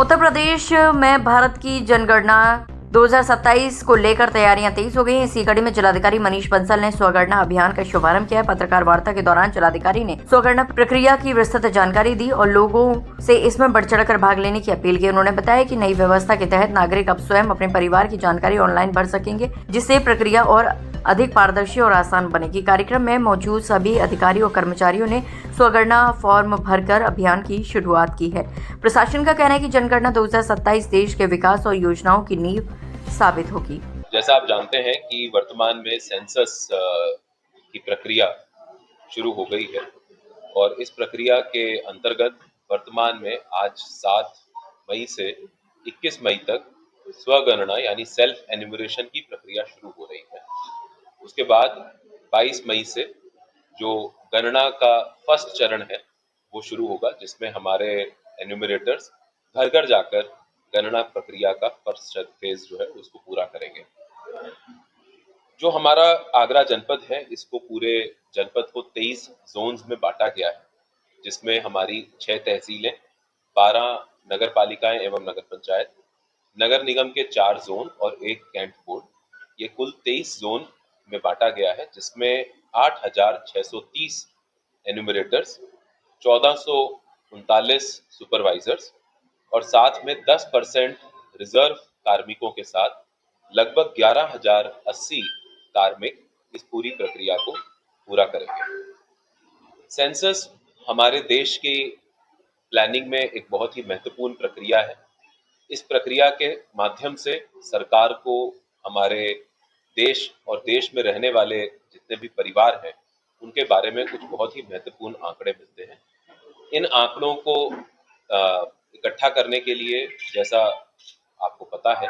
उत्तर प्रदेश में भारत की जनगणना 2027 को लेकर तैयारियां तेज हो गई हैं। इसी कड़ी में जिलाधिकारी मनीष बंसल ने स्वगणना अभियान का शुभारंभ किया है। पत्रकार वार्ता के दौरान जिलाधिकारी ने स्वगणना प्रक्रिया की विस्तृत जानकारी दी और लोगों से इसमें बढ़ चढ़कर भाग लेने की अपील की। उन्होंने बताया कि नई व्यवस्था के तहत नागरिक अब स्वयं अपने परिवार की जानकारी ऑनलाइन भर सकेंगे, जिससे प्रक्रिया और अधिक पारदर्शी और आसान बनेगी। कार्यक्रम में मौजूद सभी अधिकारियों और कर्मचारियों ने स्वगणना फॉर्म भरकर अभियान की शुरुआत की है। प्रशासन का कहना है कि जनगणना 2027 देश के विकास और योजनाओं की नींव साबित होगी। जैसा आप जानते हैं कि वर्तमान में सेंसस की प्रक्रिया शुरू हो गई है और इस प्रक्रिया के अंतर्गत वर्तमान में आज 7 मई से 21 मई तक स्वगणना यानी सेल्फ एन्यूमरेशन की प्रक्रिया शुरू हो रही है। उसके बाद 22 मई से जो गणना का फर्स्ट चरण है वो शुरू होगा, जिसमें हमारे एन्यूमरेटर्स घर घर जाकर गणना प्रक्रिया का फर्स्ट फेज जो है उसको पूरा करेंगे। जो हमारा आगरा जनपद है, इसको पूरे जनपद को 23 जोन्स में बांटा गया है, जिसमें हमारी 6 तहसीलें, 12 नगर पालिकाएं एवं नगर पंचायत, नगर निगम के 4 जोन और 1 कैंट बोर्ड, ये कुल 23 जोन में बांटा गया है, जिसमें 8,630 एन्यूमरेटर्स, 1439 सुपरवाइजर्स और साथ में 10% रिजर्व कार्मिकों के साथ लगभग 11,080 कार्मिक इस पूरी प्रक्रिया को पूरा करेंगे। सेंसस हमारे देश की प्लानिंग में एक बहुत ही महत्वपूर्ण प्रक्रिया है। इस प्रक्रिया के माध्यम से सरकार को हमारे देश और देश में रहने वाले जितने भी परिवार हैं उनके बारे में कुछ बहुत ही महत्वपूर्ण आंकड़े मिलते हैं। इन आंकड़ों को इकट्ठा करने के लिए, जैसा आपको पता है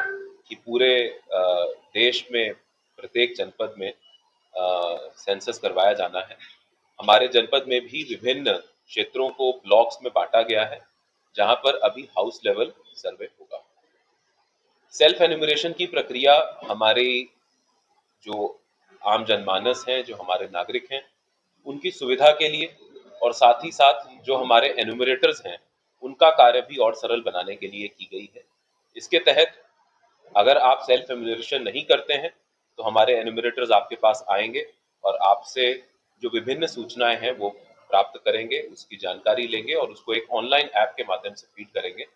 कि पूरे देश में प्रत्येक जनपद में सेंसस करवाया जाना है। हमारे जनपद में भी विभिन्न क्षेत्रों को ब्लॉक्स में बांटा गया है, जहां पर अभी हाउस लेवल सर्वे होगा। सेल्फ एन्यूमरेशन की प्रक्रिया हमारी जो आम जनमानस हैं, जो हमारे नागरिक हैं, उनकी सुविधा के लिए और साथ ही साथ जो हमारे एन्यूमरेटर्स हैं उनका कार्य भी और सरल बनाने के लिए की गई है। इसके तहत अगर आप सेल्फ एन्यूमरेशन नहीं करते हैं तो हमारे एन्यूमरेटर्स आपके पास आएंगे और आपसे जो विभिन्न सूचनाएं हैं वो प्राप्त करेंगे, उसकी जानकारी लेंगे और उसको एक ऑनलाइन ऐप के माध्यम से फीड करेंगे।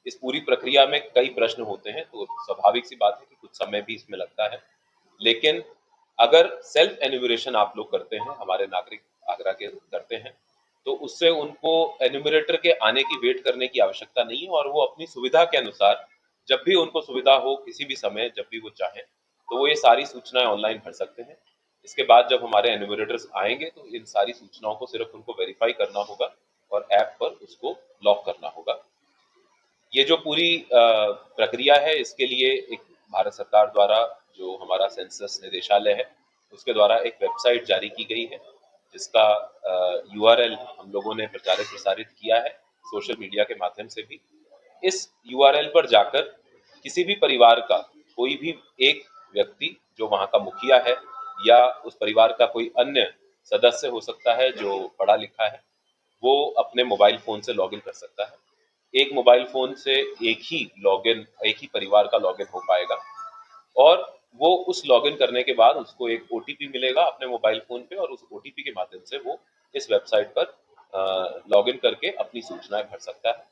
इस पूरी प्रक्रिया में कई प्रश्न होते हैं, तो स्वाभाविक सी बात है कि कुछ समय भी इसमें लगता है, लेकिन अगर सेल्फ एन्यूमरेशन आप लोग करते हैं, हमारे नागरिक आगरा के करते हैं, तो उससे उनको एन्यूमरेटर के आने की वेट करने की आवश्यकता नहीं है और वो अपनी सुविधा के अनुसार जब भी उनको सुविधा हो, किसी भी समय जब भी वो चाहें, तो वो ये सारी सूचनाएं ऑनलाइन भर सकते हैं। इसके बाद जब हमारे एन्यूमरेटर्स आएंगे तो इन सारी सूचनाओं को सिर्फ उनको वेरीफाई करना होगा और ऐप पर उसको लॉक करना होगा। ये जो पूरी प्रक्रिया है, इसके लिए एक भारत सरकार द्वारा जो हमारा सेंसस निदेशालय है उसके द्वारा एक वेबसाइट जारी की गई है, जिसका URL हम लोगों ने प्रचारित प्रसारित किया है सोशल मीडिया के माध्यम से भी। इस URL पर जाकर किसी भी परिवार का कोई भी एक व्यक्ति जो वहाँ का मुखिया है या उस परिवार का कोई अन्य सदस्य हो सकता है जो पढ़ा लिखा है, वो अपने मोबाइल फोन से लॉगिन कर सकता है। एक मोबाइल फोन से एक ही परिवार का लॉगिन हो पाएगा और वो उस लॉगिन करने के बाद उसको एक OTP मिलेगा अपने मोबाइल फोन पे और उस OTP के माध्यम से वो इस वेबसाइट पर लॉगिन करके अपनी सूचनाएं भर सकता है।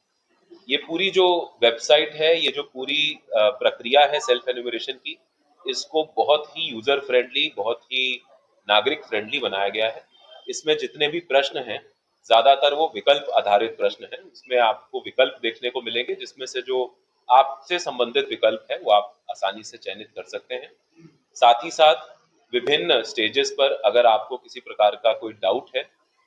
ये पूरी जो वेबसाइट है, ये जो पूरी प्रक्रिया है सेल्फ एन्यूमरेशन की, इसको बहुत ही यूजर फ्रेंडली, बहुत ही नागरिक फ्रेंडली बनाया गया है। इसमें जितने भी प्रश्न हैं ज्यादातर वो विकल्प आधारित प्रश्न हैं। इसमें आपको विकल्प देखने को मिलेंगे, जिसमें से जो आपसे संबंधित विकल्प है वो आप आसानी से चयनित कर सकते हैं। साथ ही साथ विभिन्न स्टेजेस पर अगर आपको किसी प्रकार का कोई डाउट है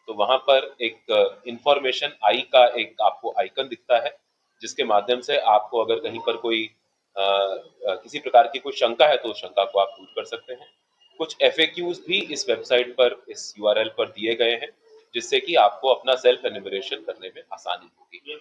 तो वहां पर एक इंफॉर्मेशन आई का एक आपको आइकन दिखता है, जिसके माध्यम से आपको अगर कहीं पर कोई किसी प्रकार की कोई शंका है तो उस शंका को आप दूर कर सकते हैं। कुछ FAQs भी इस वेबसाइट पर, इस URL पर दिए गए हैं, जिससे कि आपको अपना सेल्फ एन्यूमरेशन करने में आसानी होगी।